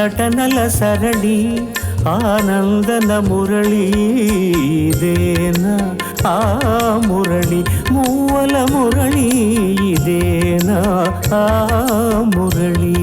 నటనల సరణి ఆనందన మురళి ఇదేనా ఆ మురళి మూవల మురళి ఇదేనా ఆ మురళి.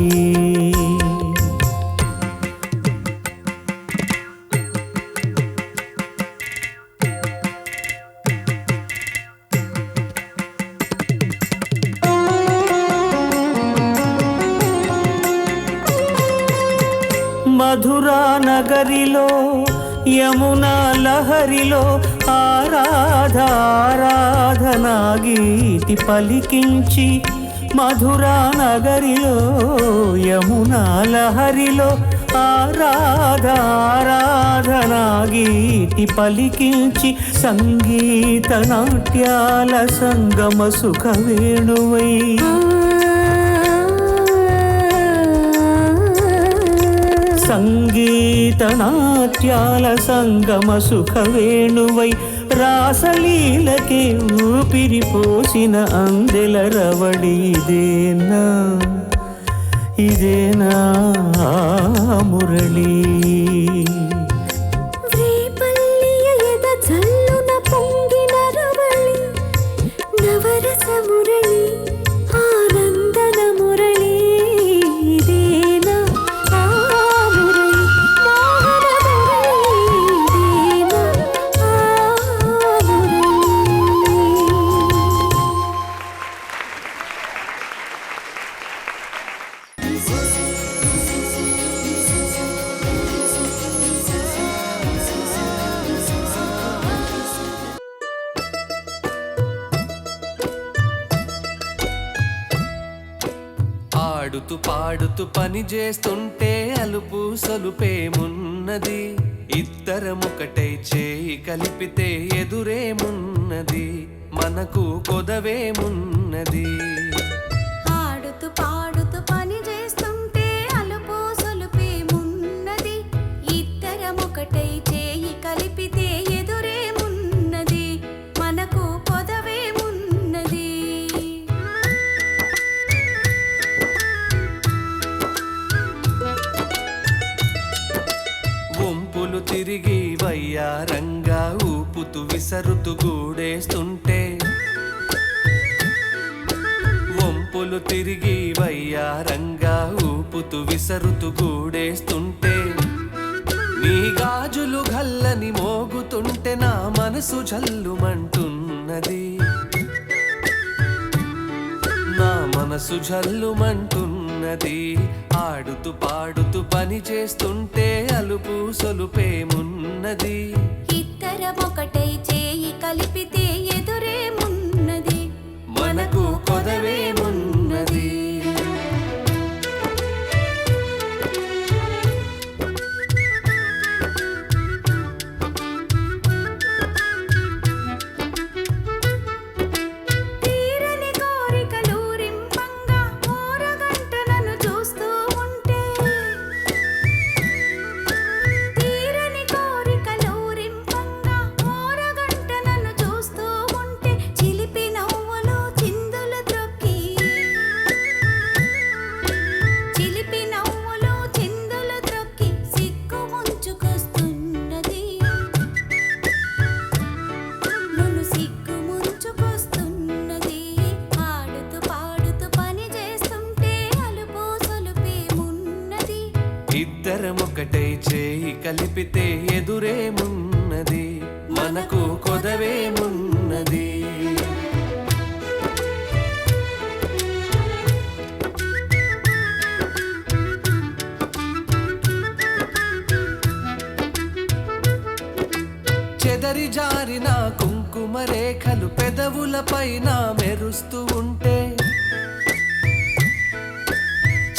మధురా నగరిలో యమునా లహరిలో ఆరాధనా గీతి పలికించి, మధురా నగరిలో యమునా లహరిలో ఆరాధనా గీతి పలికించి, సంగీత నాట్యాల సంగమ సుఖ వేణువై సంగీత నాట్యాల సంగమ సుఖ వేణువై రాసలీలకే ఊపిరిపోసిన అందెల రవడి ఇదేనా ఇదేనా మురళి. నవరస మురళి ఆనందన మురళి ఇదేనా ఆడుతూ పాడుతూ పని చేస్తుంటే అలుపు సొలుపేమున్నది, ఇద్దరమొకటై చేయి కలిపితే ఎదురేమున్నది, మనకు కొదవేమున్నది. ఆడుతూ పాడుతూ పని చేస్తుంటే అలుపు సొలుపేమున్నది, ఇద్దరమొకటై చేయి కలిపితే ఎదురేమున్నది, మనకు కొదవేమున్నది. వంపులు తిరిగి వయ్యారంగా ఊపుతూ విసరుతూ గూడేస్తుంటే, వంపులు తిరిగి వయ్యారంగా ఊపుతూ విసరుతూ గూడేస్తుంటే, నీ గాజులు గల్లని మోగుతుంటే నా మనసు జల్లుమంటున్నది, నా మనసు జల్లుమంటున్నది. ఆడుతూ పాడుతూ పని చేస్తుంటే అలుపు సొలుపేమున్నది, ఇద్దరమొకటై చేయి కలిపితే ఎదురేమున్నది, మనకు కొదవేమున్నది. తీరని కోరికలు రింపంగా ఓరగంట నన్ను చూస్తూ ఉంటే, తీరని కోరికలు రింపంగా ఓరగంట నన్ను చూస్తూ ఉంటే, చిలిపి నవ్వులు చిందులు త్రొక్కి, చిలిపి నవ్వులు చిందులు త్రొక్కి సిగ్గు ముంచుకొస్తున్నది, నన్ను సిగ్గు ముంచుకొస్తున్నది. ఆడుతూ పాడుతూ పని చేస్తుంటే అలుపు సొలుపేమున్నది, ఇద్దరమొకటై చేయి కలిపితే ఎదురేమున్నది, మనకు కొదవేమున్నది. చెదరి జారిన కుంకుమ రేఖలు పెదవుల పైన మెరుస్తూ ఉంటే,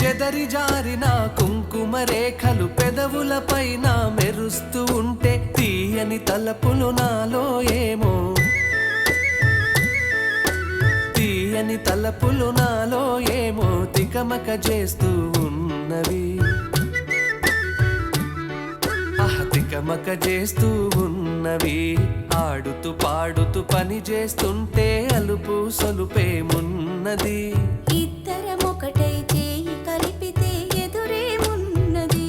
చెదరి జారిన కుంకుమ రేఖలు పెదవుల పైన మెరుస్తూ ఉంటే, తీయని తలపులు నాలో ఏమో, తీయని తలపులు నాలో ఏమో తికమక చేస్తూ ఉన్నవి, తికమక చేస్తూ ఉన్నవి. ఆడుతూ పాడుతూ పని చేస్తుంటే అలుపు సొలుపేమున్నది, ఇద్దరమొకటై చేయి కలిపితే ఎదురేమున్నది,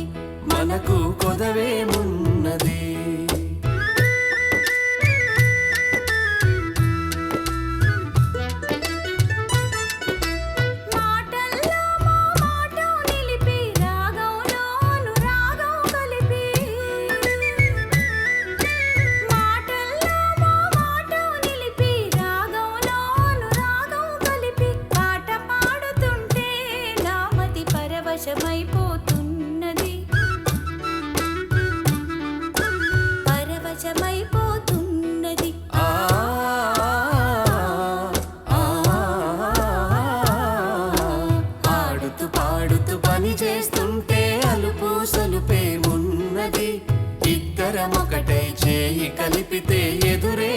కలిపితే ఎదురే